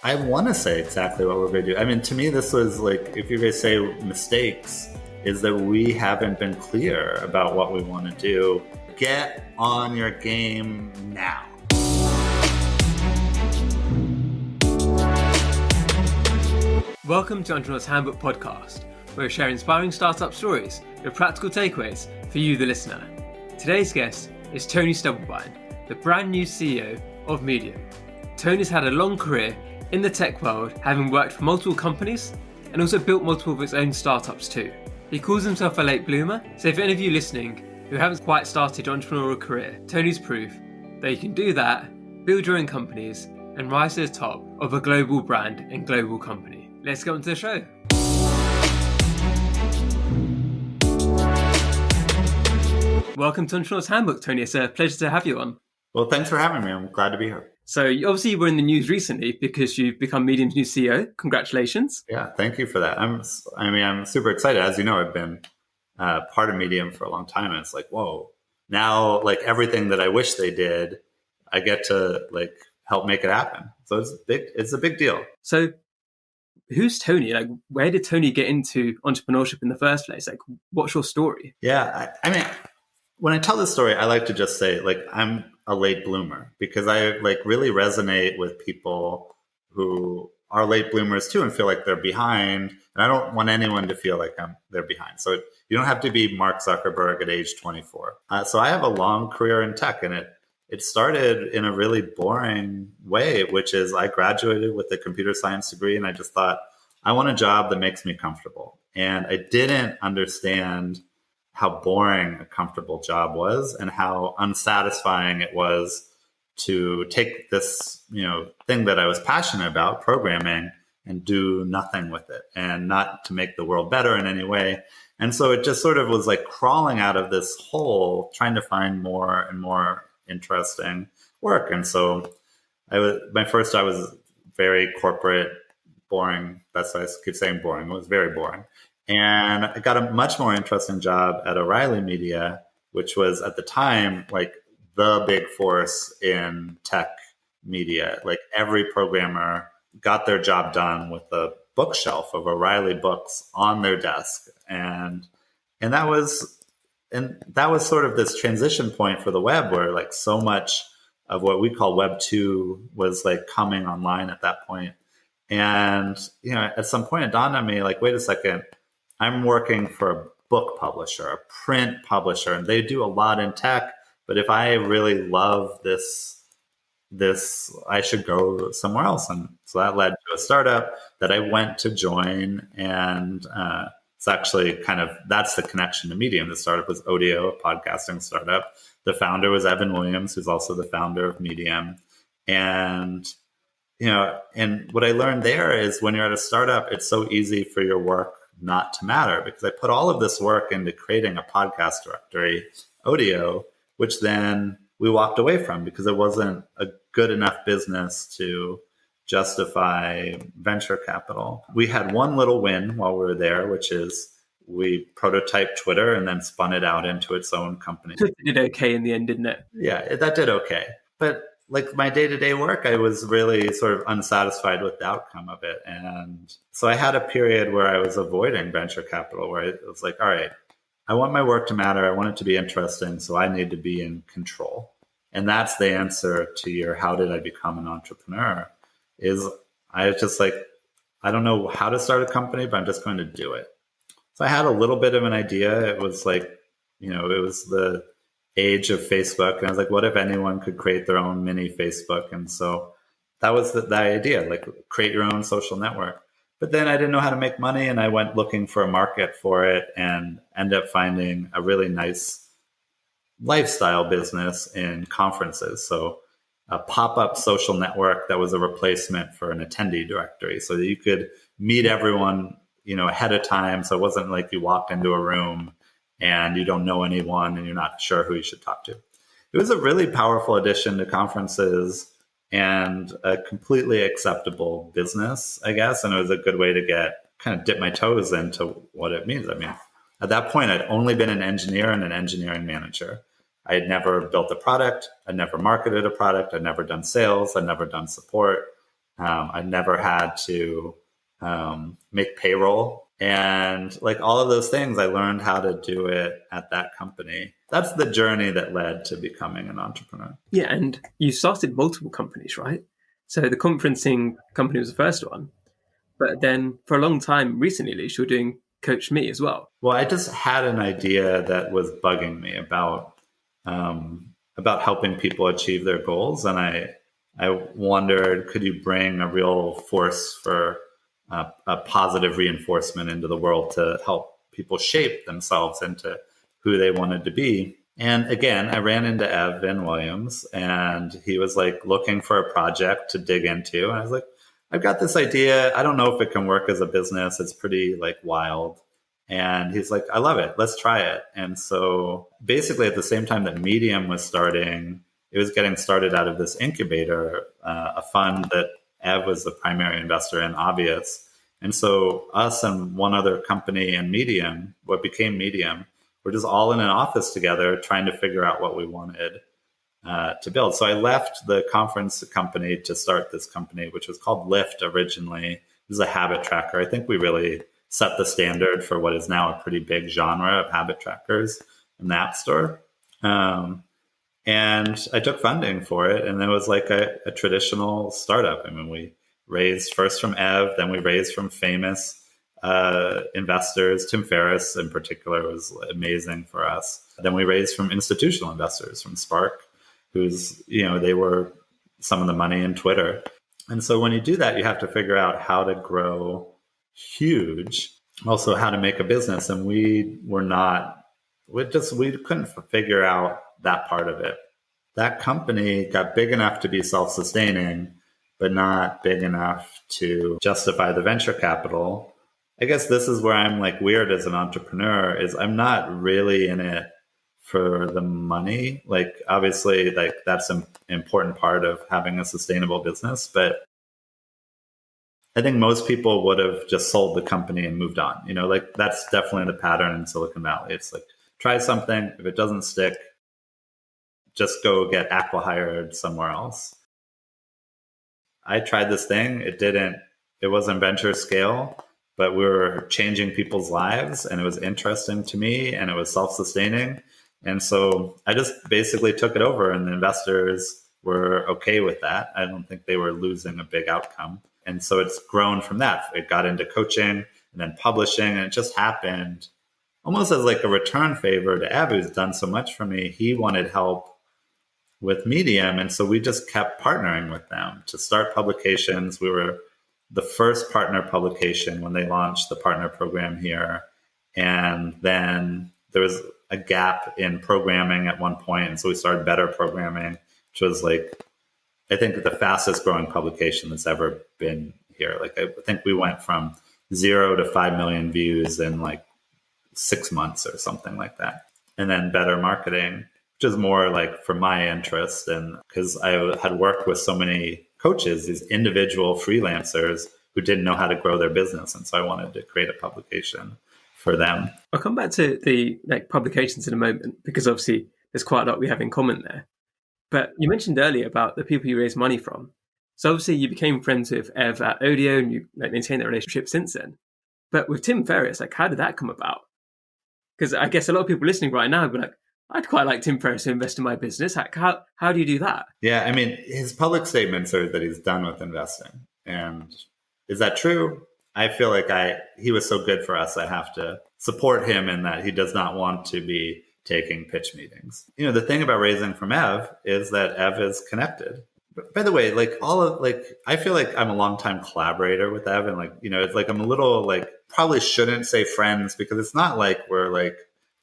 I want to say exactly what we're going to do. I mean, to me, this was like, if you're going to say mistakes, is that we haven't been clear about what we want to do. Get on your game now. Welcome to Entrepreneur's Handbook podcast, where we share inspiring startup stories with practical takeaways for you, the listener. Today's guest is Tony Stubblebine, the brand new CEO of Medium. Tony's had a long career in the tech world, having worked for multiple companies and also built multiple of his own startups too. He calls himself a late bloomer, so if any of you listening who haven't quite started your entrepreneurial career, Tony's proof that you can do that, build your own companies, and rise to the top of a global brand and global company. Let's get on to the show. Welcome to Entrepreneur's Handbook, Tony. It's a pleasure to have you on. Well, thanks for having me. I'm glad to be here. So obviously you were in the news recently because you've become Medium's new CEO. Congratulations. Yeah, thank you for that. I'm super excited. As you know, I've been part of Medium for a long time. And it's like, whoa, now like everything that I wish they did, I get to like help make it happen. So it's a big deal. So who's Tony? Like, where did Tony get into entrepreneurship in the first place? Like, what's your story? Yeah, I mean, when I tell this story, I like to just say like I'm a late bloomer because I like really resonate with people who are late bloomers too and feel like they're behind. And I don't want anyone to feel like they're behind. So you don't have to be Mark Zuckerberg at age 24. So I have a long career in tech, and it started in a really boring way, which is I graduated with a computer science degree, and I just thought I want a job that makes me comfortable. And I didn't understand how boring a comfortable job was and how unsatisfying it was to take this, thing that I was passionate about, programming, and do nothing with it and not to make the world better in any way. And so it just sort of was like crawling out of this hole, trying to find more and more interesting work. And so I was very corporate, boring. That's why I keep saying boring. It was very boring. And I got a much more interesting job at O'Reilly Media, which was at the time like the big force in tech media. Like every programmer got their job done with a bookshelf of O'Reilly books on their desk. And that was sort of this transition point for the web where like so much of what we call Web 2 was like coming online at that point. And, at some point it dawned on me like, wait a second, I'm working for a book publisher, a print publisher, and they do a lot in tech. But if I really love this, I should go somewhere else. And so that led to a startup that I went to join. And it's actually that's the connection to Medium. The startup was Odeo, a podcasting startup. The founder was Evan Williams, who's also the founder of Medium. And, and what I learned there is when you're at a startup, it's so easy for your work not to matter, because I put all of this work into creating a podcast directory, Odeo, which then we walked away from because it wasn't a good enough business to justify venture capital. We had one little win while we were there, which is we prototyped Twitter and then spun it out into its own company. Twitter did okay in the end, didn't it? Yeah, that did okay. But like my day-to-day work, I was really sort of unsatisfied with the outcome of it. And so I had a period where I was avoiding venture capital, where it was like, all right, I want my work to matter. I want it to be interesting. So I need to be in control. And that's the answer to your, how did I become an entrepreneur? Is I was just like, I don't know how to start a company, but I'm just going to do it. So I had a little bit of an idea. It was like, it was the age of Facebook. And I was like, what if anyone could create their own mini Facebook? And so that was the idea, like create your own social network. But then I didn't know how to make money, and I went looking for a market for it and ended up finding a really nice lifestyle business in conferences. So a pop-up social network that was a replacement for an attendee directory so that you could meet everyone, ahead of time. So it wasn't like you walked into a room and you don't know anyone and you're not sure who you should talk to. It was a really powerful addition to conferences and a completely acceptable business, I guess. And it was a good way to dip my toes into what it means. I mean, at that point, I'd only been an engineer and an engineering manager. I had never built a product. I'd never marketed a product. I'd never done sales. I'd never done support. I never had to make payroll. And like all of those things, I learned how to do it at that company. That's the journey that led to becoming an entrepreneur. Yeah, and you started multiple companies, right? So the conferencing company was the first one. But then for a long time, recently at least, you're doing Coach Me as well. Well, I just had an idea that was bugging me about helping people achieve their goals. And I wondered, could you bring a real force for a positive reinforcement into the world to help people shape themselves into who they wanted to be? And again, I ran into Evan Williams, and he was like looking for a project to dig into. And I was like, I've got this idea. I don't know if it can work as a business. It's pretty like wild. And he's like, I love it. Let's try it. And so basically at the same time that Medium was starting, it was getting started out of this incubator, a fund that Ev was the primary investor in, Obvious. And so us and one other company and Medium, what became Medium, we're just all in an office together trying to figure out what we wanted to build. So I left the conference company to start this company, which was called Lyft originally. It was a habit tracker. I think we really set the standard for what is now a pretty big genre of habit trackers in the App Store. And I took funding for it, and it was like a traditional startup. I mean, we raised first from Ev, then we raised from famous investors. Tim Ferriss in particular was amazing for us. Then we raised from institutional investors, from Spark, who's, they were some of the money in Twitter. And so when you do that, you have to figure out how to grow huge, also how to make a business. And we couldn't figure out that part of it. That company got big enough to be self-sustaining, but not big enough to justify the venture capital. I guess this is where I'm like weird as an entrepreneur, is I'm not really in it for the money. Like obviously like that's an important part of having a sustainable business, but I think most people would have just sold the company and moved on. Like that's definitely the pattern in Silicon Valley. It's like, try something. If it doesn't stick, just go get acqui-hired somewhere else. I tried this thing. It wasn't venture scale, but we were changing people's lives, and it was interesting to me, and it was self-sustaining. And so I just basically took it over, and the investors were okay with that. I don't think they were losing a big outcome. And so it's grown from that. It got into coaching and then publishing, and it just happened almost as like a return favor to Ev, who's done so much for me. He wanted help with Medium, and so we just kept partnering with them to start publications. We were the first partner publication when they launched the partner program here. And then there was a gap in programming at one point, and so we started Better Programming, which was like, I think the fastest growing publication that's ever been here. Like I think we went from 0 to 5 million views in like 6 months or something like that. And then Better Marketing, which is more like for my interest, and because I had worked with so many coaches, these individual freelancers who didn't know how to grow their business. And so I wanted to create a publication for them. I'll come back to the publications in a moment, because obviously there's quite a lot we have in common there. But you mentioned earlier about the people you raised money from. So obviously you became friends with Ev at Odeo, and you maintained that relationship since then. But with Tim Ferriss, how did that come about? Because I guess a lot of people listening right now would be like, I'd quite like Tim Ferriss to invest in my business. How do you do that? Yeah, I mean, his public statements are that he's done with investing. And is that true? I feel like he was so good for us, I have to support him in that he does not want to be taking pitch meetings. The thing about raising from Ev is that Ev is connected. But by the way, I feel like I'm a longtime collaborator with Ev, and it's like I'm a little probably shouldn't say friends, because it's not like we're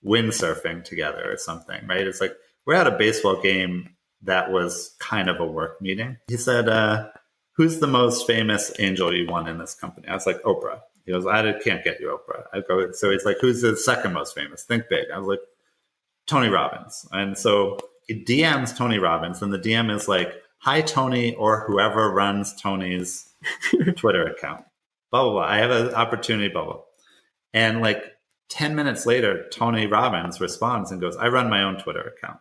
windsurfing together or something, right? It's like we're at a baseball game that was kind of a work meeting. He said, who's the most famous angel you want in this company? I was like, Oprah. He goes, I can't get you Oprah. I go, so he's like, who's the second most famous? Think big. I was like, Tony Robbins. And so he DMs Tony Robbins, and the DM is like, hi, Tony, or whoever runs Tony's Twitter account. Blah, blah, blah. I have an opportunity, blah, blah. And 10 minutes later, Tony Robbins responds and goes, I run my own Twitter account.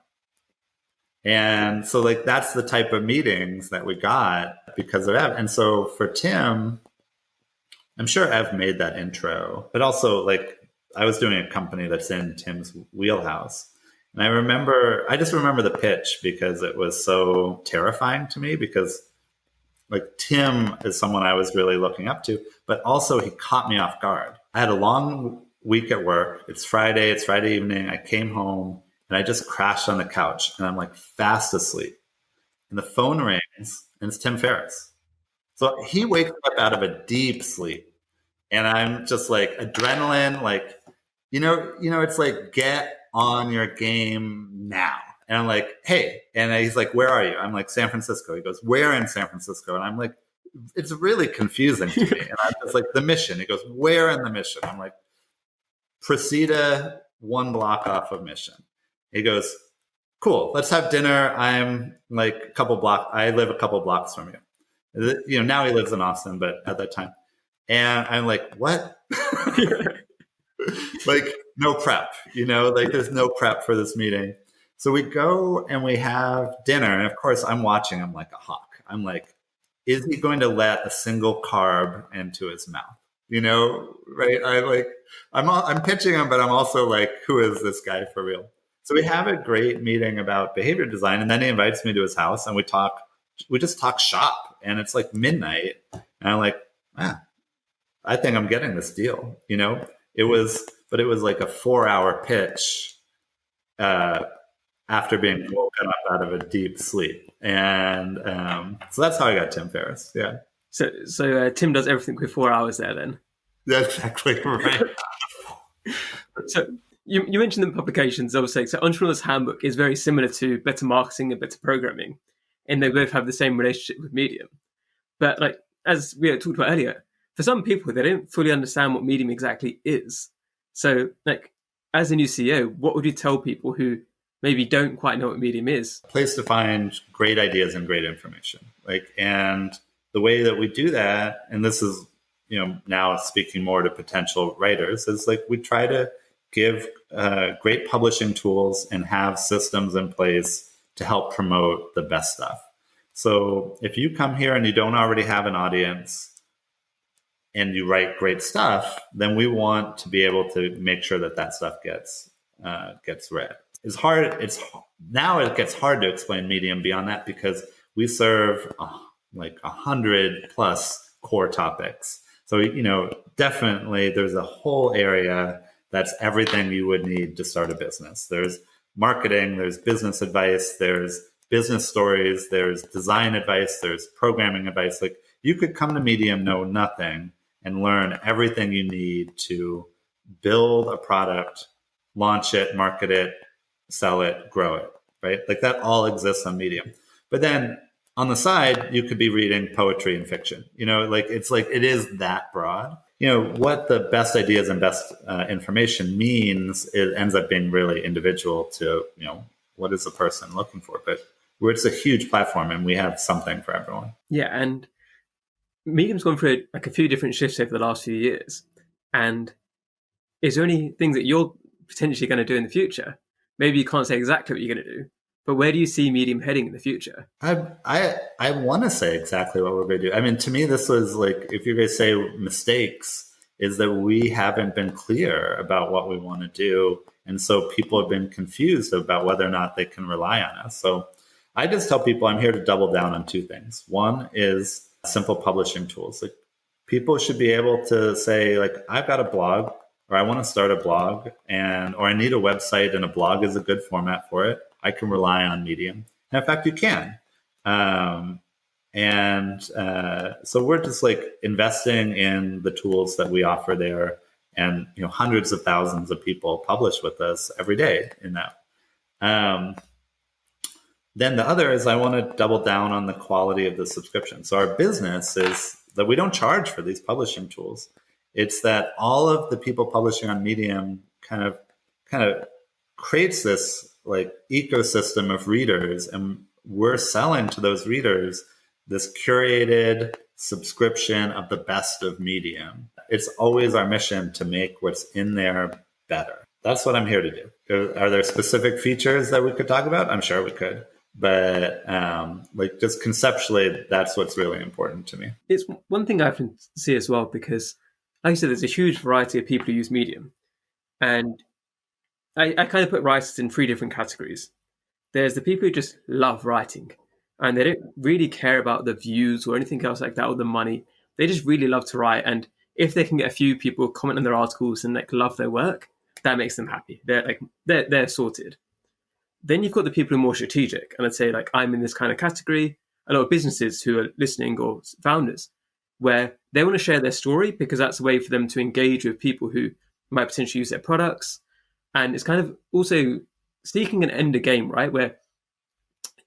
And so like that's the type of meetings that we got because of Ev. And so for Tim, I'm sure Ev made that intro, but also like I was doing a company that's in Tim's wheelhouse. And I just remember the pitch because it was so terrifying to me because like Tim is someone I was really looking up to, but also he caught me off guard. I had a long week at work. It's Friday evening. I came home and I just crashed on the couch and I'm like fast asleep. And the phone rings and it's Tim Ferriss. So he wakes up out of a deep sleep and I'm just like adrenaline, like, it's like get on your game now. And I'm like, hey, and he's like, where are you? I'm like, San Francisco. He goes, where in San Francisco? And I'm like, it's really confusing to me. And I'm just like, the Mission. He goes, where in the Mission? I'm like, Precita, 1 block off of Mission. He goes, cool, let's have dinner. I'm like I live a couple blocks from you. Now he lives in Austin, but at that time. And I'm like, what? Like no prep, like there's no prep for this meeting. So we go and we have dinner. And of course I'm watching him like a hawk. I'm like, is he going to let a single carb into his mouth? Right? I'm pitching him, but I'm also like, who is this guy for real? So we have a great meeting about behavior design. And then he invites me to his house and we just talk shop and it's like midnight. And I'm like, I think I'm getting this deal. It was like a 4-hour pitch after being woken up out of a deep sleep. And so that's how I got Tim Ferriss. Yeah. So Tim does everything with 4 hours there then? That's exactly right. So you mentioned the publications, obviously. So Entrepreneur's Handbook is very similar to Better Marketing and Better Programming, and they both have the same relationship with Medium. But like as we had talked about earlier, for some people, they don't fully understand what Medium exactly is. So like as a new CEO, what would you tell people who maybe don't quite know what Medium is? Place to find great ideas and great information. And the way that we do that, and this is, now speaking more to potential writers, is like we try to give great publishing tools and have systems in place to help promote the best stuff. So if you come here and you don't already have an audience and you write great stuff, then we want to be able to make sure that stuff gets read. It's hard. Now it gets hard to explain Medium beyond that because we serve like 100 plus core topics. So, definitely there's a whole area that's everything you would need to start a business. There's marketing, there's business advice, there's business stories, there's design advice, there's programming advice. Like you could come to Medium, know nothing, and learn everything you need to build a product, launch it, market it, sell it, grow it, right? Like that all exists on Medium. But then on the side, you could be reading poetry and fiction. It is that broad. What the best ideas and best information means, it ends up being really individual to, what is the person looking for? But it's a huge platform and we have something for everyone. Yeah, and Medium's gone through like a few different shifts over the last few years. And is there any things that you're potentially going to do in the future? Maybe you can't say exactly what you're going to do, but where do you see Medium heading in the future? I want to say exactly what we're going to do. I mean, to me, this was like, if you're going to say mistakes, is that we haven't been clear about what we want to do. And so people have been confused about whether or not they can rely on us. So I just tell people I'm here to double down on 2 things. One is simple publishing tools. Like people should be able to say, like, I've got a blog, or I want to start a blog, or I need a website, and a blog is a good format for it. I can rely on Medium. And in fact, you can. So we're just like investing in the tools that we offer there, and hundreds of thousands of people publish with us every day in that. Then the other is I want to double down on the quality of the subscription. So our business is that we don't charge for these publishing tools. It's that all of the people publishing on Medium kind of creates this like ecosystem of readers, and we're selling to those readers this curated subscription of the best of Medium. It's always our mission to make what's in there better. That's what I'm here to do. Are there specific features that we could talk about? I'm sure we could. But like just conceptually, that's what's really important to me. It's one thing I often see as well, because like I said, there's a huge variety of people who use Medium. And I kind of put writers in three different categories. There's the people who just love writing and they don't really care about the views or anything else like that or the money. They just really love to write. And if they can get a few people comment on their articles and like love their work, that makes them happy. They're sorted. Then you've got the people who are more strategic. And I'd say like I'm in this kind of category. A lot of businesses who are listening or founders where they want to share their story because that's a way for them to engage with people who might potentially use their products. And it's kind of also seeking an end game, right? Where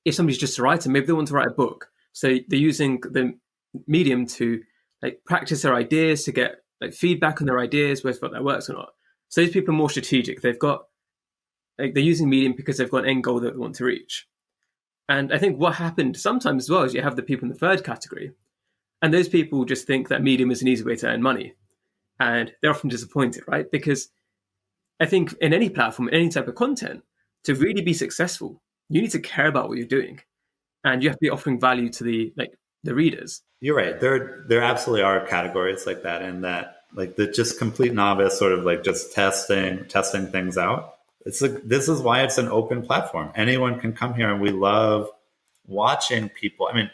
if somebody's just a writer, maybe they want to write a book. So they're using the Medium to like practice their ideas, to get like feedback on their ideas, whether that works or not. So these people are more strategic. They've got like they're using Medium because they've got an end goal that they want to reach. And I think what happened sometimes as well is you have the people in the third category, and those people just think that Medium is an easy way to earn money. And they're often disappointed, right? Because I think in any platform, any type of content, to really be successful, you need to care about what you're doing, and you have to be offering value to the readers. You're right. There absolutely are categories like that, and that like the just complete novice, sort of like just testing things out. It's like this is why it's an open platform. Anyone can come here, and we love watching people. I mean,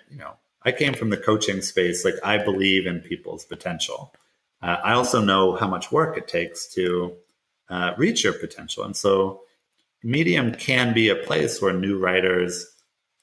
I came from the coaching space. Like I believe in people's potential. I also know how much work it takes to reach your potential. And so Medium can be a place where new writers,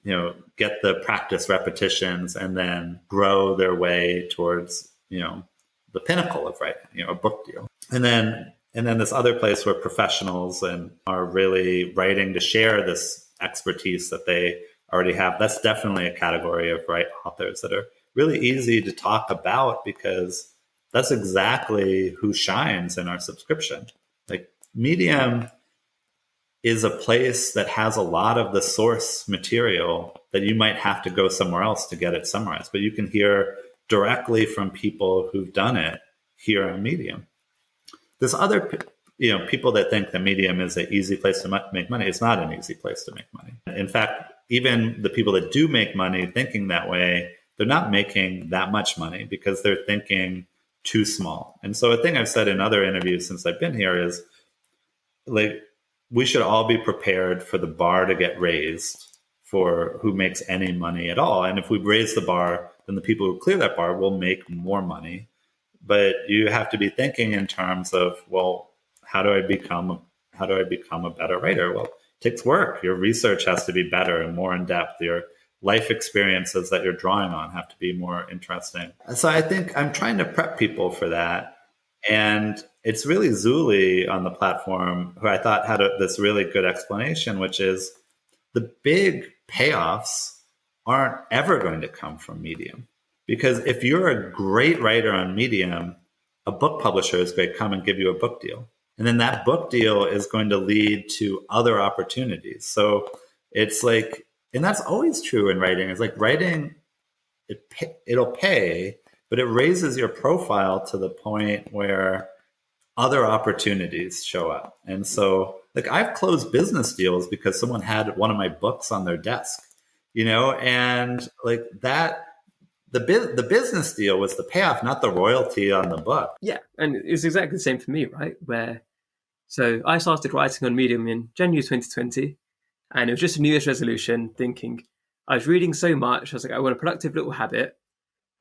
get the practice repetitions and then grow their way towards, the pinnacle of writing, a book deal. And then this other place where professionals and are really writing to share this expertise that they already have. That's definitely a category of authors that are really easy to talk about because that's exactly who shines in our subscription. Like Medium is a place that has a lot of the source material that you might have to go somewhere else to get it summarized, but you can hear directly from people who've done it here on Medium. There's other, people that think that Medium is an easy place to make money. It's not an easy place to make money. In fact, even the people that do make money thinking that way, they're not making that much money because they're thinking too small. And so a thing I've said in other interviews since I've been here is like, we should all be prepared for the bar to get raised for who makes any money at all. And if we raise the bar, then the people who clear that bar will make more money. But you have to be thinking in terms of, well, how do I become a better writer? Well, it takes work. Your research has to be better and more in depth. Your life experiences that you're drawing on have to be more interesting. So I think I'm trying to prep people for that. And it's really Zuli on the platform who I thought had this really good explanation, which is the big payoffs aren't ever going to come from Medium. Because if you're a great writer on Medium, a book publisher is going to come and give you a book deal. And then that book deal is going to lead to other opportunities. So it's like, and that's always true in writing. It's like writing, it'll pay, but it raises your profile to the point where other opportunities show up. And so like I've closed business deals because someone had one of my books on their desk, and like that, the business deal was the payoff, not the royalty on the book. Yeah. And it's exactly the same for me, right? So I started writing on Medium in January 2020, and it was just a New Year's resolution thinking I was reading so much. I was like, I want a productive little habit.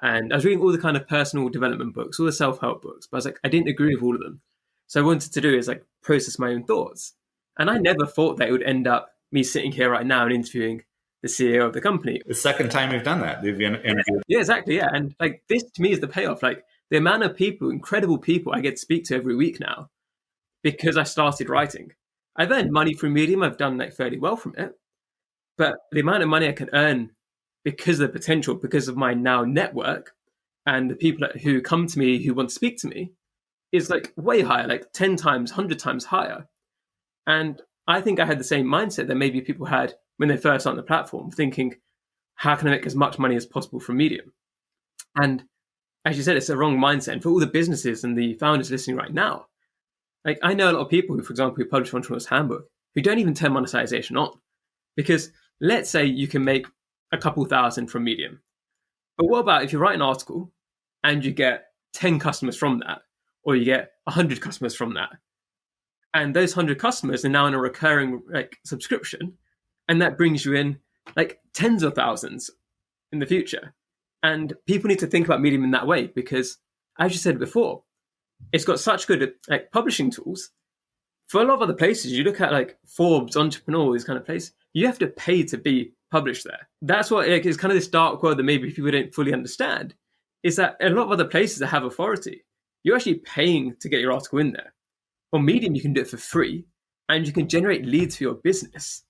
And I was reading all the kind of personal development books, all the self-help books, but I was like, I didn't agree with all of them. So I wanted to do is like process my own thoughts. And I never thought that it would end up me sitting here right now and interviewing the CEO of the company. The second time you've done that. You've interviewed. Yeah, exactly. Yeah. And like this to me is the payoff. Like the amount of people, incredible people I get to speak to every week now because I started writing. I've earned money from Medium. I've done like fairly well from it. But the amount of money I can earn because of the potential, because of my now network and the people who come to me who want to speak to me is like way higher, like 10 times, 100 times higher. And I think I had the same mindset that maybe people had when they first on the platform, thinking, how can I make as much money as possible from Medium? And as you said, it's a wrong mindset. And for all the businesses and the founders listening right now, like I know a lot of people who, for example, who publish Entrepreneur's Handbook, who don't even turn monetization on because let's say you can make a couple thousand from Medium. But what about if you write an article and you get 10 customers from that, or you get 100 customers from that? And those 100 customers are now in a recurring subscription, and that brings you in tens of thousands in the future. And people need to think about Medium in that way because, as you said before, it's got such good publishing tools. For a lot of other places, you look at Forbes, Entrepreneurial, these kind of places, you have to pay to be published there. That's what is kind of this dark world that maybe people don't fully understand, is that a lot of other places that have authority, you're actually paying to get your article in there. On Medium, you can do it for free, and you can generate leads for your business.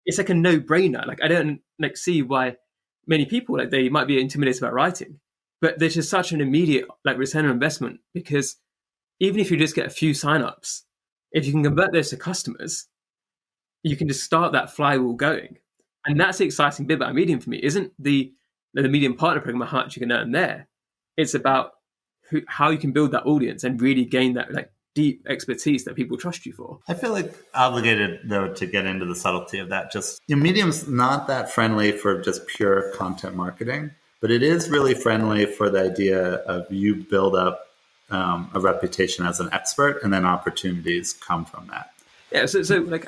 It's a no-brainer. I don't see why many people they might be intimidated about writing, but there's just such an immediate return on investment, because even if you just get a few signups, if you can convert those to customers, you can just start that flywheel going. And that's the exciting bit about Medium for me. Isn't the Medium partner program how much you can earn there? It's about how you can build that audience and really gain that deep expertise that people trust you for. I feel obligated, though, to get into the subtlety of that. Just Medium's not that friendly for just pure content marketing, but it is really friendly for the idea of you build up a reputation as an expert, and then opportunities come from that. Yeah, so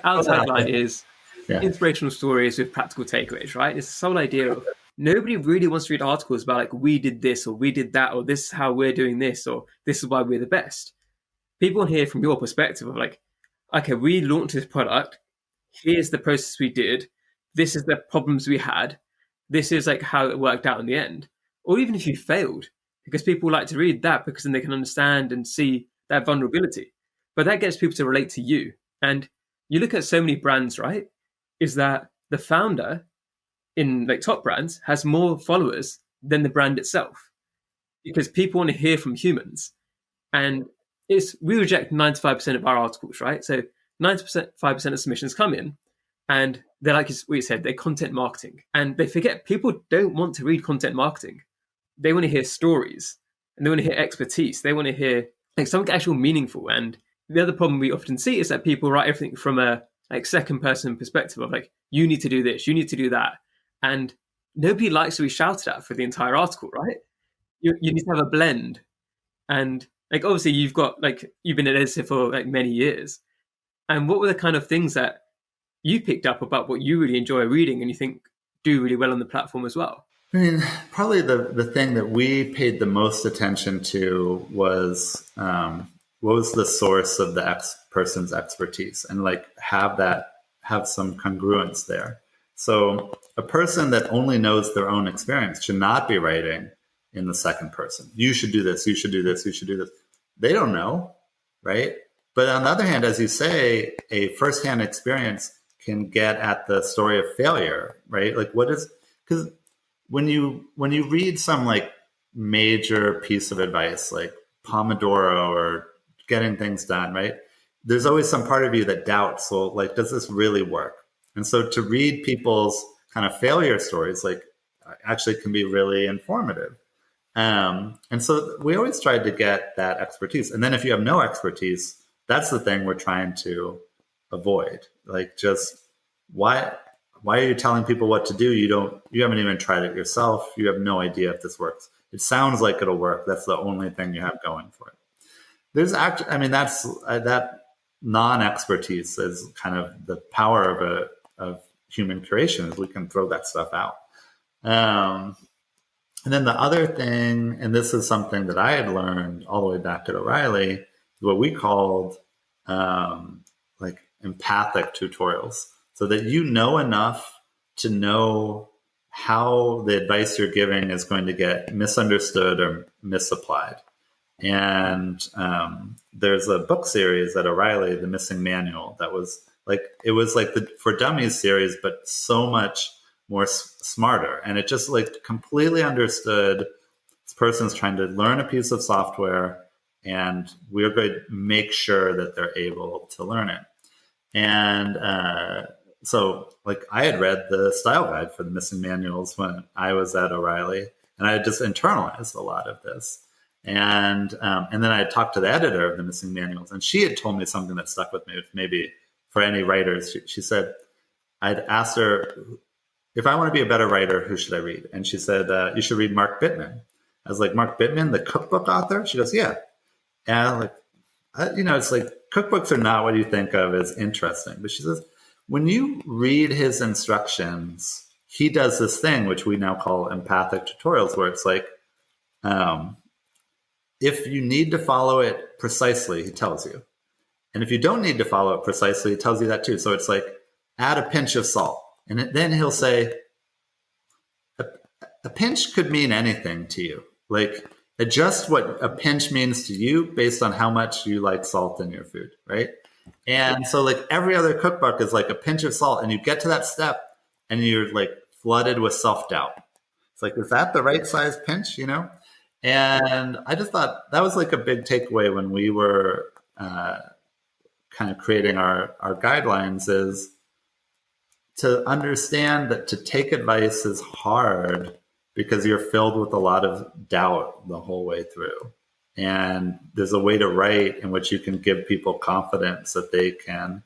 our tagline is inspirational stories with practical takeaways, right? It's the whole idea of nobody really wants to read articles about we did this, or we did that, or this is how we're doing this, or this is why we're the best. People want to hear from your perspective of okay, we launched this product, here's the process we did, this is the problems we had, this is how it worked out in the end. Or even if you failed, because people like to read that because then they can understand and see that vulnerability. But that gets people to relate to you. And you look at so many brands, right, is that the founder in top brands has more followers than the brand itself, because people want to hear from humans. And we reject 95% of our articles, right? So 95% of submissions come in, and they're like we said, they're content marketing. And they forget people don't want to read content marketing. They want to hear stories, and they want to hear expertise. They want to hear something actual meaningful. And the other problem we often see is that people write everything from a second person perspective of you need to do this, you need to do that. And nobody likes to be shouted at for the entire article, right? You need to have a blend. And obviously you've got you've been an editor for many years. And what were the kind of things that you picked up about what you really enjoy reading and you think do really well on the platform as well? I mean, probably the thing that we paid the most attention to was what was the source of the person's expertise, and have some congruence there. So a person that only knows their own experience should not be writing in the second person. You should do this, you should do this, you should do this. They don't know, right? But on the other hand, as you say, a firsthand experience can get at the story of failure, right? Because when you read some major piece of advice like Pomodoro or getting things done, right? There's always some part of you that doubts, well, does this really work? And so to read people's kind of failure stories, actually can be really informative. And so we always tried to get that expertise. And then if you have no expertise, that's the thing we're trying to avoid. Just why are you telling people what to do? You haven't even tried it yourself. You have no idea if this works. It sounds like it'll work. That's the only thing you have going for it. There's actually, that's that non-expertise is kind of the power of human creation, is we can throw that stuff out. And then the other thing, and this is something that I had learned all the way back at O'Reilly, is what we called empathic tutorials, so that you know enough to know how the advice you're giving is going to get misunderstood or misapplied. And there's a book series at O'Reilly, The Missing Manual, that was it was the For Dummies series, but so much more smarter. And it just completely understood this person's trying to learn a piece of software, and we're going to make sure that they're able to learn it. And so I had read the style guide for the Missing Manuals when I was at O'Reilly, and I had just internalized a lot of this. And then I had talked to the editor of the Missing Manuals, and she had told me something that stuck with me, maybe for any writers. She said, I'd asked her, if I want to be a better writer, who should I read? And she said, you should read Mark Bittman. I was like, Mark Bittman, the cookbook author? She goes, yeah. And I'm like, it's like cookbooks are not what you think of as interesting. But she says, when you read his instructions, he does this thing, which we now call empathic tutorials, where it's like, if you need to follow it precisely, he tells you. And if you don't need to follow it precisely, he tells you that too. So it's like, add a pinch of salt. And then he'll say, a pinch could mean anything to you. Like, adjust what a pinch means to you based on how much you like salt in your food, right? And so like every other cookbook is like a pinch of salt, and you get to that step and you're like flooded with self-doubt. It's like, is that the right size pinch, And I just thought that was like a big takeaway when we were kind of creating our guidelines, is to understand that to take advice is hard because you're filled with a lot of doubt the whole way through. And there's a way to write in which you can give people confidence that they can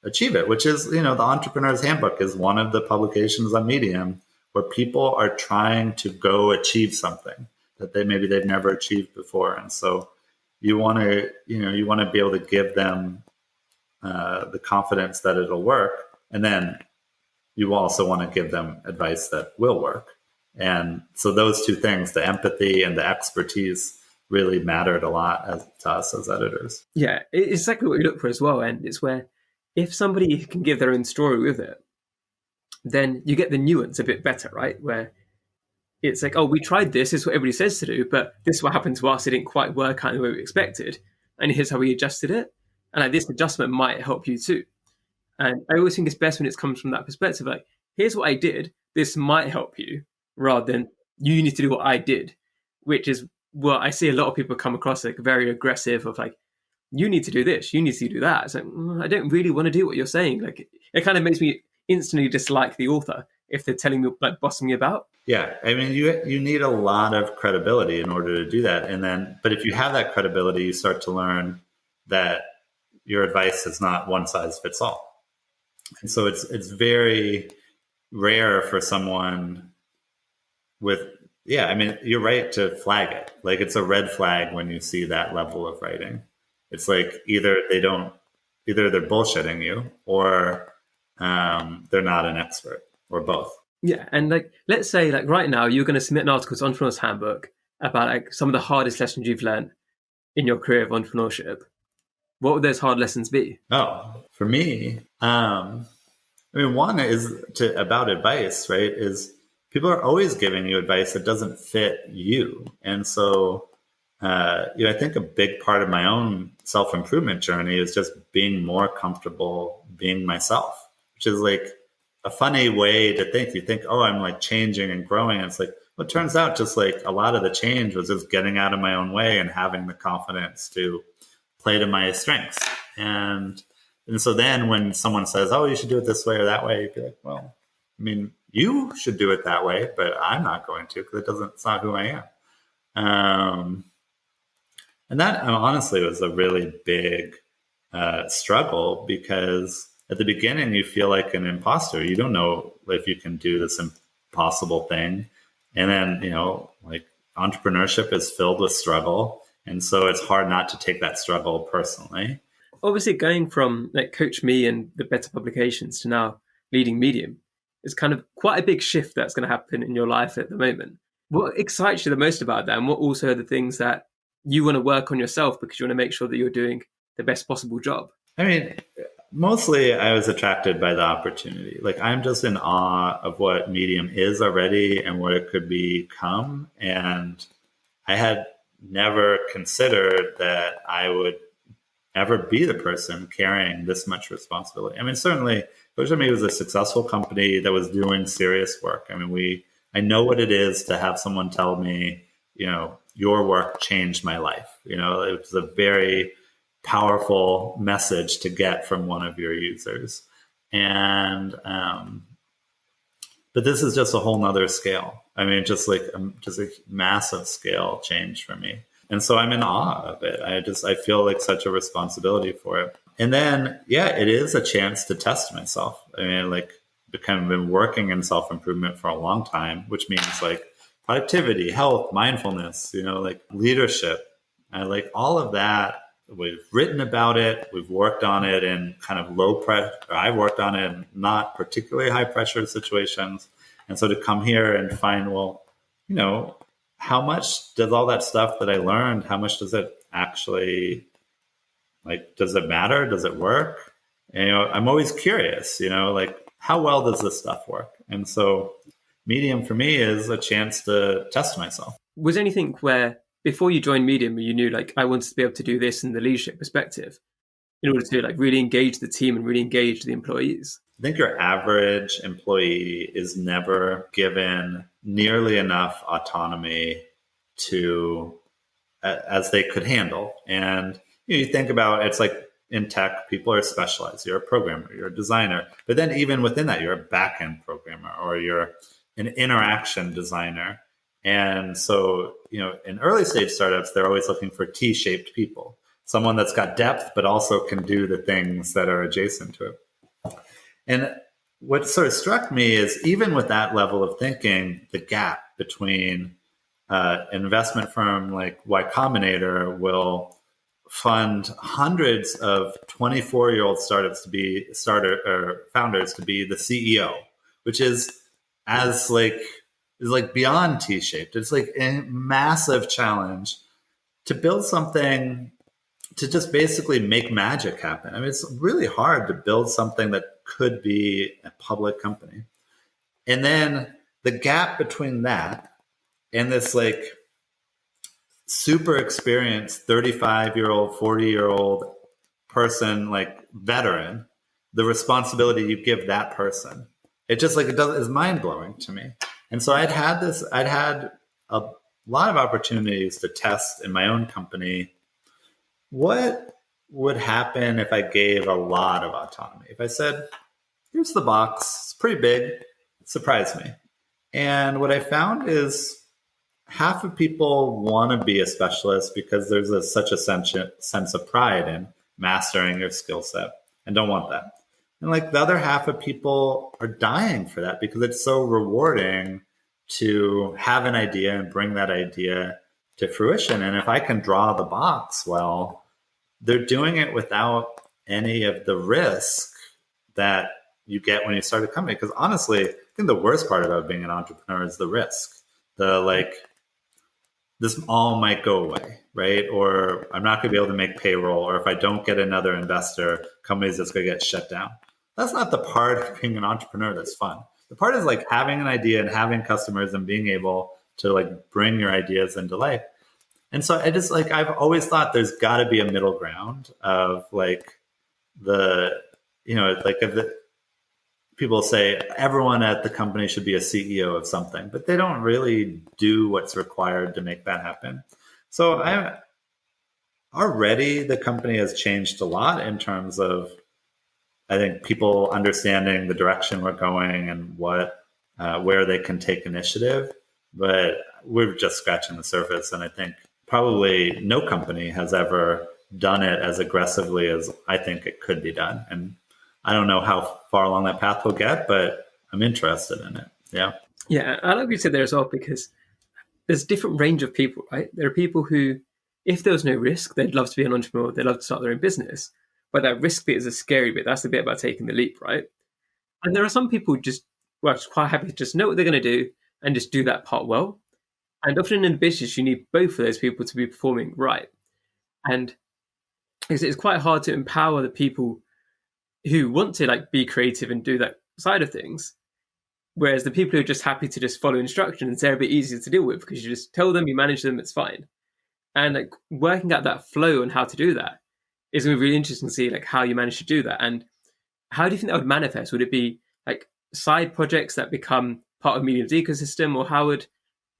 achieve it, which is, the Entrepreneur's Handbook is one of the publications on Medium where people are trying to go achieve something that they've never achieved before. And so you want to be able to give them the confidence that it'll work. And then you also want to give them advice that will work. And so those two things, the empathy and the expertise, really mattered a lot to us as editors. Yeah, it's exactly what we look for as well. And it's where if somebody can give their own story with it, then you get the nuance a bit better, right? Where it's like, oh, we tried this is what everybody says to do, but this is what happened to us. It didn't quite work out the way we expected. And here's how we adjusted it. And like, this adjustment might help you too. And I always think it's best when it comes from that perspective, like, here's what I did, this might help you, rather than you need to do what I did, which is what I see a lot of people come across like very aggressive of like, you need to do this, you need to do that. It's like, I don't really want to do what you're saying. Like, it kind of makes me instantly dislike the author if they're telling me, like, bossing me about. Yeah, I mean, you need a lot of credibility in order to do that. But if you have that credibility, you start to learn that your advice is not one size fits all. And so it's very rare for someone you're right to flag it. Like, it's a red flag when you see that level of writing. It's like either they're bullshitting you, or they're not an expert, or both. Yeah, and like, let's say like right now you're going to submit an article to Entrepreneur's Handbook about like some of the hardest lessons you've learned in your career of entrepreneurship. What would those hard lessons be? Oh, for me, one is about advice, right? Is people are always giving you advice that doesn't fit you. And so, I think a big part of my own self-improvement journey is just being more comfortable being myself, which is like a funny way to think. You think, oh, I'm like changing and growing. And it's like, well, it turns out just like a lot of the change was just getting out of my own way and having the confidence to play to my strengths. And so then when someone says, oh, you should do it this way or that way, you'd be like, well, I mean, you should do it that way, but I'm not going to, because it's not who I am. And that honestly was a really big struggle, because at the beginning you feel like an imposter. You don't know if you can do this impossible thing. And then, like, entrepreneurship is filled with struggle. And so it's hard not to take that struggle personally. Obviously, going from like Coach Me and the better publications to now leading Medium is kind of quite a big shift that's going to happen in your life at the moment. What excites you the most about that? And what also are the things that you want to work on yourself because you want to make sure that you're doing the best possible job? I mean, mostly I was attracted by the opportunity. Like, I'm just in awe of what Medium is already and what it could become. And I had never considered that I would ever be the person carrying this much responsibility. I mean, certainly, Coach Me was a successful company that was doing serious work. I mean, I know what it is to have someone tell me, your work changed my life. It was a very powerful message to get from one of your users. And, but this is just a whole nother scale. I mean, just a massive scale change for me. And so I'm in awe of it. I feel like such a responsibility for it. And then, it is a chance to test myself. I mean, like, kind of been working in self-improvement for a long time, which means like productivity, health, mindfulness, like leadership. I like all of that. We've written about it. We've worked on it in kind of low pressure. I've worked on it in not particularly high pressure situations. And so to come here and find, well, how much does all that stuff that I learned, how much does it actually, like, does it matter? Does it work? And, I'm always curious, like, how well does this stuff work? And so Medium for me is a chance to test myself. Was anything where before you joined Medium, you knew like I wanted to be able to do this in the leadership perspective in order to like really engage the team and really engage the employees? I think your average employee is never given nearly enough autonomy to as they could handle. And you think about it's like in tech, people are specialized. You're a programmer, you're a designer, but then even within that, you're a back-end programmer or you're an interaction designer. And so, in early stage startups, they're always looking for T-shaped people, someone that's got depth, but also can do the things that are adjacent to it. And what sort of struck me is even with that level of thinking, the gap between an investment firm like Y Combinator will fund hundreds of 24-year-old startups to be founders to be the CEO, which is beyond T-shaped. It's like a massive challenge to build something to just basically make magic happen. I mean, it's really hard to build something that could be a public company. And then the gap between that and this like super experienced 35-year-old, 40-year-old person, like veteran, the responsibility you give that person, is mind blowing to me. And so I'd had a lot of opportunities to test in my own company. What would happen if I gave a lot of autonomy? If I said, here's the box, it's pretty big, it surprised me. And what I found is half of people want to be a specialist because there's such a sense of pride in mastering your skill set and don't want that. And like the other half of people are dying for that because it's so rewarding to have an idea and bring that idea to fruition. And if I can draw the box well, they're doing it without any of the risk that you get when you start a company. Because honestly, I think the worst part about being an entrepreneur is the risk. This all might go away, right? Or I'm not going to be able to make payroll. Or if I don't get another investor, company's just going to get shut down. That's not the part of being an entrepreneur that's fun. The part is like having an idea and having customers and being able to like bring your ideas into life. And so I've always thought there's got to be a middle ground of like people say everyone at the company should be a CEO of something, but they don't really do what's required to make that happen. So already the company has changed a lot in terms of, I think, people understanding the direction we're going and where they can take initiative, but we're just scratching the surface. And I think probably no company has ever done it as aggressively as I think it could be done. And I don't know how far along that path we'll get, but I'm interested in it. Yeah. Yeah. I like what you said there as well, because there's a different range of people, right? There are people who, if there was no risk, they'd love to be an entrepreneur. They'd love to start their own business. But that risk bit is a scary bit. That's the bit about taking the leap, right? And there are some people who are quite happy to just know what they're going to do and just do that part well. And often in business, you need both of those people to be performing right. And it's quite hard to empower the people who want to like be creative and do that side of things. Whereas the people who are just happy to just follow instructions, they're a bit easier to deal with because you just tell them, you manage them, it's fine. And like working out that flow and how to do that is going to be really interesting to see like how you manage to do that. And how do you think that would manifest? Would it be like side projects that become part of Medium's ecosystem, or how would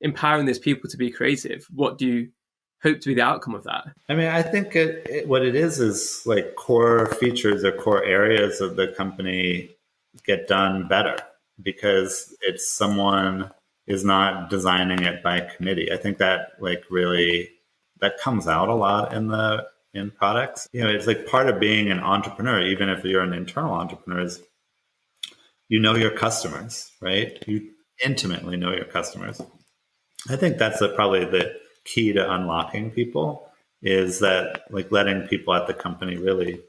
empowering those people to be creative, what do you hope to be the outcome of that? I mean, I think what it is like core features or core areas of the company get done better because it's someone is not designing it by committee. I think that like really that comes out a lot in products. It's like part of being an entrepreneur, even if you're an internal entrepreneur, is you know your customers, right? You intimately know your customers. I think that's probably the key to unlocking people, is that like letting people at the company really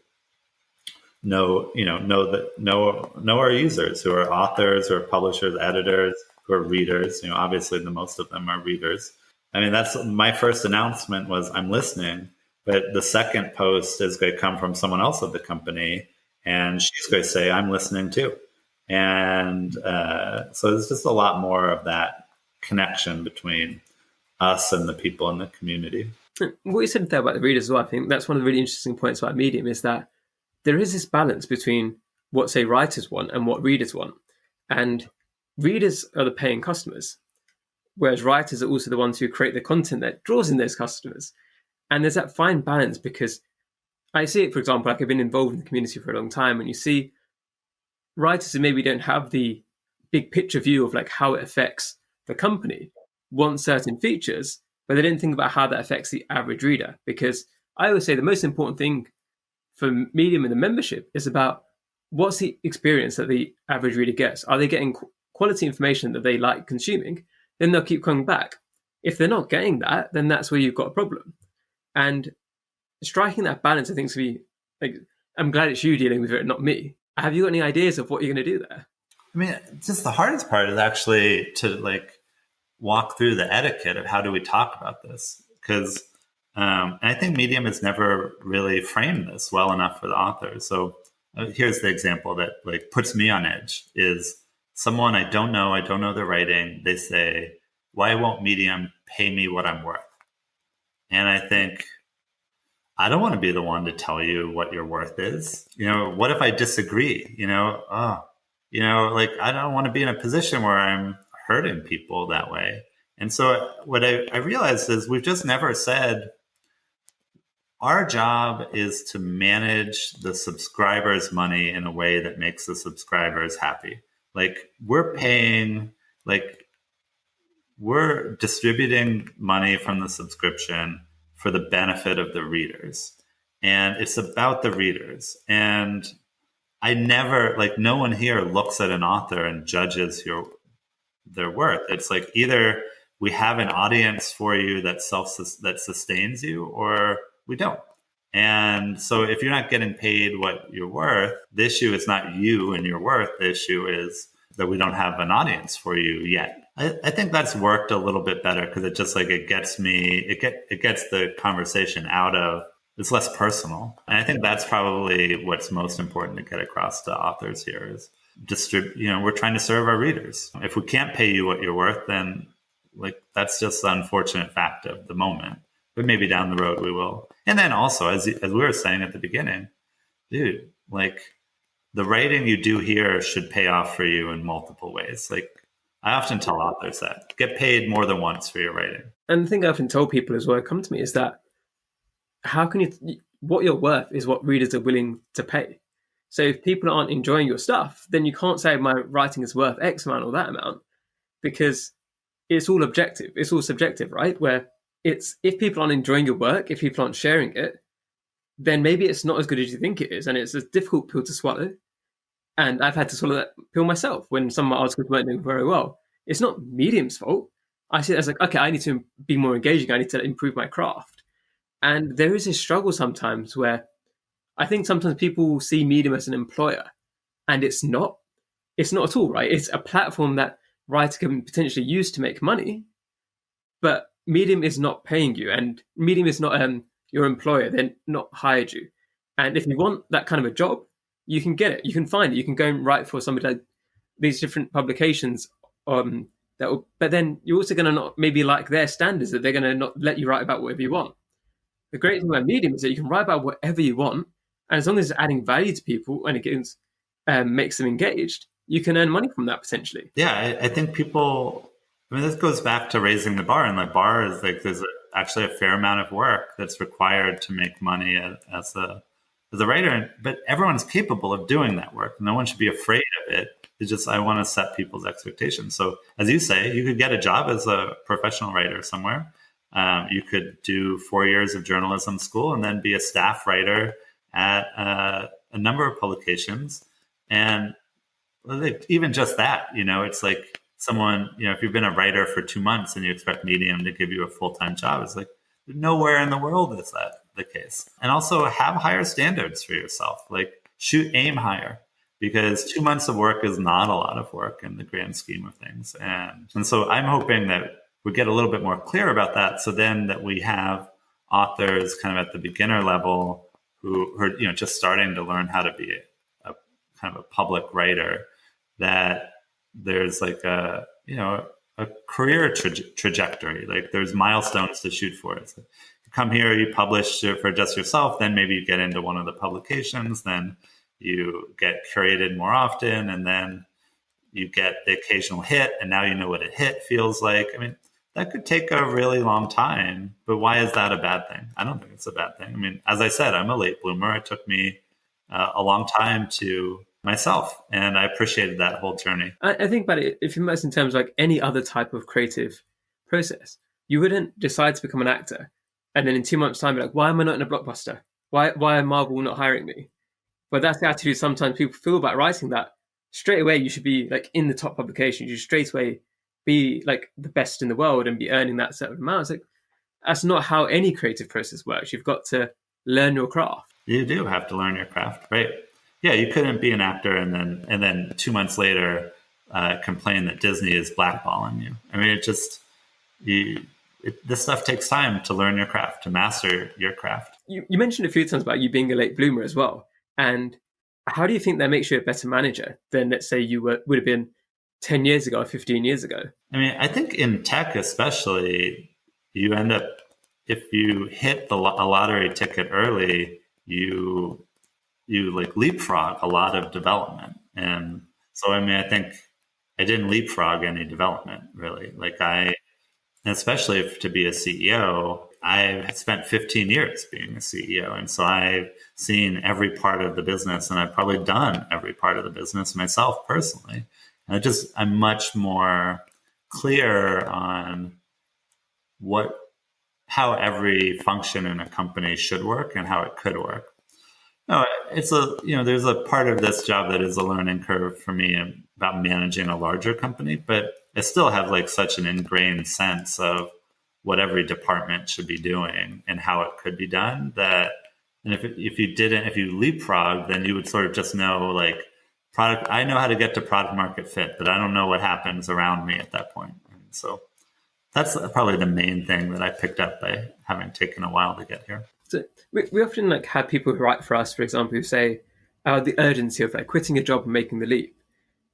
know our users, who are authors or publishers, editors, who are readers. Obviously the most of them are readers. I mean, that's my first announcement was I'm listening, but the second post is going to come from someone else at the company, and she's going to say I'm listening too. And so there's just a lot more of that connection between us and the people in the community. What you said there about the readers as well, I think that's one of the really interesting points about Medium, is that there is this balance between what, say, writers want and what readers want. And readers are the paying customers, whereas writers are also the ones who create the content that draws in those customers. And there's that fine balance, because I see it, for example, like I've been involved in the community for a long time, and you see writers who maybe don't have the big picture view of like how it affects the company want certain features, but they didn't think about how that affects the average reader. Because I always say the most important thing for Medium and the membership is about what's the experience that the average reader gets. Are they getting quality information that they like consuming? Then they'll keep coming back. If they're not getting that, then that's where you've got a problem. And striking that balance, I think, is to be like, I'm glad it's you dealing with it, not me. Have you got any ideas of what you're going to do there? I mean, just the hardest part is actually to like walk through the etiquette of how do we talk about this, because and I think Medium has never really framed this well enough for the authors. So here's the example that like puts me on edge: is someone I don't know their writing. They say, "Why won't Medium pay me what I'm worth?" And I think, I don't want to be the one to tell you what your worth is. What if I disagree? Like I don't want to be in a position where I'm hurting people that way. And so what I realized is we've just never said our job is to manage the subscribers' money in a way that makes the subscribers happy. Like we're distributing money from the subscription for the benefit of the readers. And it's about the readers. And I never, like, no one here looks at an author and judges their worth. It's like either we have an audience for you that sustains you, or we don't. And so if you're not getting paid what you're worth, the issue is not you and your worth. The issue is that we don't have an audience for you yet. I think that's worked a little bit better, because it just like it gets the conversation out of, it's less personal. And I think that's probably what's most important to get across to authors here is we're trying to serve our readers. If we can't pay you what you're worth, then like that's just the unfortunate fact of the moment. But maybe down the road we will. And then also, as we were saying at the beginning, dude, like the writing you do here should pay off for you in multiple ways. Like I often tell authors that get paid more than once for your writing. And the thing I often tell people as well, come to me, is that how can what you're worth is what readers are willing to pay. So if people aren't enjoying your stuff, then you can't say my writing is worth X amount or that amount, because it's all objective. It's all subjective, right? Where it's, if people aren't enjoying your work, if people aren't sharing it, then maybe it's not as good as you think it is. And it's a difficult pill to swallow. And I've had to swallow that pill myself when some of my articles weren't doing very well. It's not Medium's fault. I see it as like, okay, I need to be more engaging. I need to improve my craft. And there is a struggle sometimes where I think sometimes people see Medium as an employer, and it's not. It's not at all, right? It's a platform that writers can potentially use to make money, but Medium is not paying you, and Medium is not your employer. They're not hired you. And if you want that kind of a job, you can get it. You can find it. You can go and write for somebody like these different publications. But then you're also going to not maybe like their standards, that they're going to not let you write about whatever you want. The great thing about Medium is that you can write about whatever you want, and as long as it's adding value to people and it makes them engaged, you can earn money from that potentially. Yeah, I think people. I mean, this goes back to raising the bar, and the bar is like there's actually a fair amount of work that's required to make money as a writer, but everyone's capable of doing that work. No one should be afraid of it. It's just, I want to set people's expectations. So as you say, you could get a job as a professional writer somewhere. You could do 4 years of journalism school and then be a staff writer at a number of publications. And like, even just that, it's like someone, if you've been a writer for 2 months and you expect Medium to give you a full-time job, it's like nowhere in the world is that the case. And also have higher standards for yourself, like aim higher, because 2 months of work is not a lot of work in the grand scheme of things. And so I'm hoping that we get a little bit more clear about that. So then that we have authors kind of at the beginner level who are, just starting to learn how to be a kind of a public writer, that there's like a career trajectory. Like there's milestones to shoot for. It's like, you come here, you publish for just yourself, then maybe you get into one of the publications, then you get curated more often, and then you get the occasional hit, and now you know what a hit feels like. I mean, that could take a really long time, but why is that a bad thing? I don't think it's a bad thing. I mean, as I said, I'm a late bloomer. It took me a long time to myself, and I appreciated that whole journey. I think about it, if you imagine in terms of like any other type of creative process, you wouldn't decide to become an actor and then in 2 months' time be like, why am I not in a blockbuster? Why are Marvel not hiring me? But that's the attitude sometimes people feel about writing, that straight away you should be like in the top publications, you should straight away be like the best in the world and be earning that certain amount. It's like, that's not how any creative process works. You've got to learn your craft. You do have to learn your craft, right? Yeah, you couldn't be an actor and then 2 months later complain that Disney is blackballing you. I mean, this stuff takes time to learn your craft, to master your craft. You mentioned a few times about you being a late bloomer as well. And how do you think that makes you a better manager than, let's say, you would have been 10 years ago or 15 years ago? I mean, I think in tech especially, you end up, if you hit a lottery ticket early, you like leapfrog a lot of development. And so, I mean, I think I didn't leapfrog any development, really. Like especially to be a CEO, I spent 15 years being a CEO. And so I've seen every part of the business, and I've probably done every part of the business myself personally. And I'm much more clear on how every function in a company should work and how it could work. No, there's a part of this job that is a learning curve for me about managing a larger company, but I still have like such an ingrained sense of what every department should be doing and how it could be done, that, and if you leapfrog, then you would sort of just know, like, I know how to get to product market fit, but I don't know what happens around me at that point. And so that's probably the main thing that I picked up by having taken a while to get here. So we often like have people who write for us, for example, who say the urgency of like quitting a job and making the leap.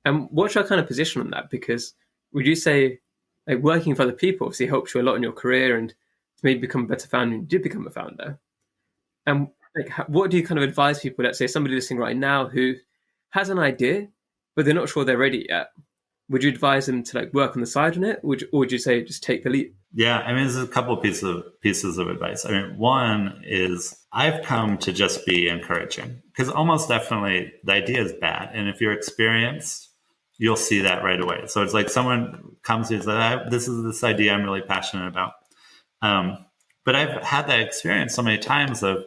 And what's your kind of position on that? Because would you say like working for other people obviously helps you a lot in your career and to maybe become a better founder, and you did become a founder? And like, what do you kind of advise people, let's say somebody listening right now who has an idea, but they're not sure they're ready yet? Would you advise them to like work on the side on it? Or would you say just take the leap? Yeah, I mean, there's a couple of pieces of advice. I mean, one is I've come to just be encouraging, because almost definitely the idea is bad. And if you're experienced, you'll see that right away. So it's like someone comes to you and says, this is this idea I'm really passionate about. But I've had that experience so many times of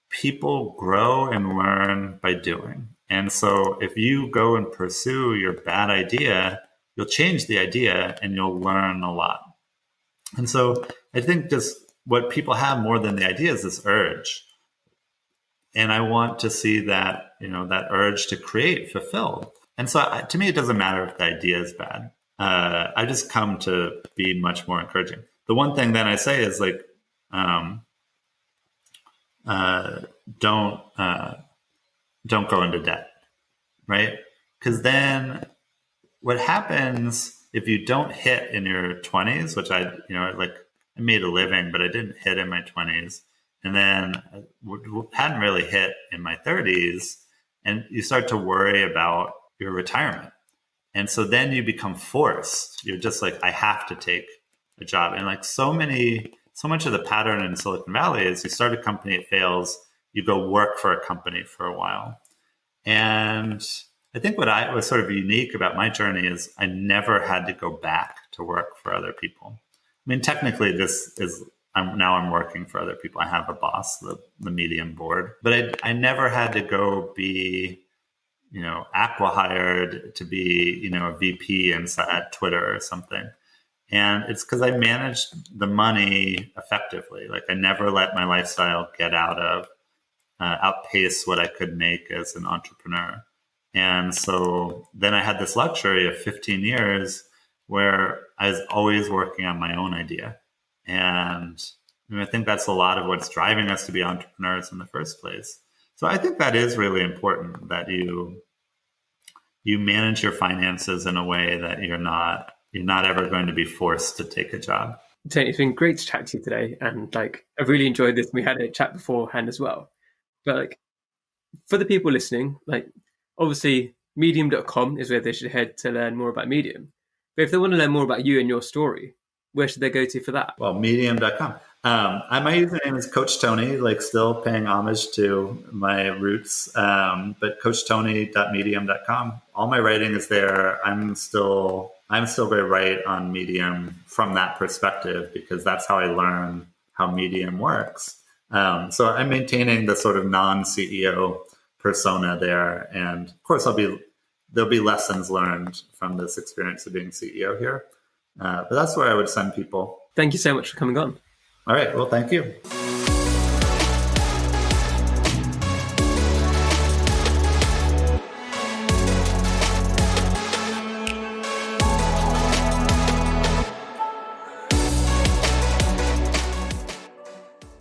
people grow and learn by doing. And so if you go and pursue your bad idea, you'll change the idea and you'll learn a lot. And so I think just what people have more than the idea is this urge. And I want to see that, that urge to create fulfilled. And so to me, it doesn't matter if the idea is bad. I just come to be much more encouraging. The one thing that I say is like, don't go into debt, right? Because then what happens if you don't hit in your 20s, which I made a living, but I didn't hit in my 20s, and then hadn't really hit in my 30s, and you start to worry about your retirement. And so then you become forced. You're just like, I have to take a job. And like so much of the pattern in Silicon Valley is you start a company, it fails, you go work for a company for a while. And I think what was sort of unique about my journey is I never had to go back to work for other people. I mean, technically I'm working for other people. I have a boss, the Medium board, but I never had to go be, acqui-hired to be, a VP at Twitter or something. And it's because I managed the money effectively. Like I never let my lifestyle get outpace what I could make as an entrepreneur. And so then I had this luxury of 15 years where I was always working on my own idea. And I think that's a lot of what's driving us to be entrepreneurs in the first place. So I think that is really important, that you manage your finances in a way that you're not ever going to be forced to take a job. Tony, it's been great to chat to you today. And I really enjoyed this. We had a chat beforehand as well. But for the people listening, obviously medium.com is where they should head to learn more about Medium. But if they want to learn more about you and your story, where should they go to for that? Well, medium.com. My username is Coach Tony, still paying homage to my roots. But CoachTony.medium.com. All my writing is there. I'm still going to write on Medium from that perspective, because that's how I learn how Medium works. So I'm maintaining the sort of non-CEO persona there. And of course, there'll be lessons learned from this experience of being CEO here. But that's where I would send people. Thank you so much for coming on. All right. Well, thank you.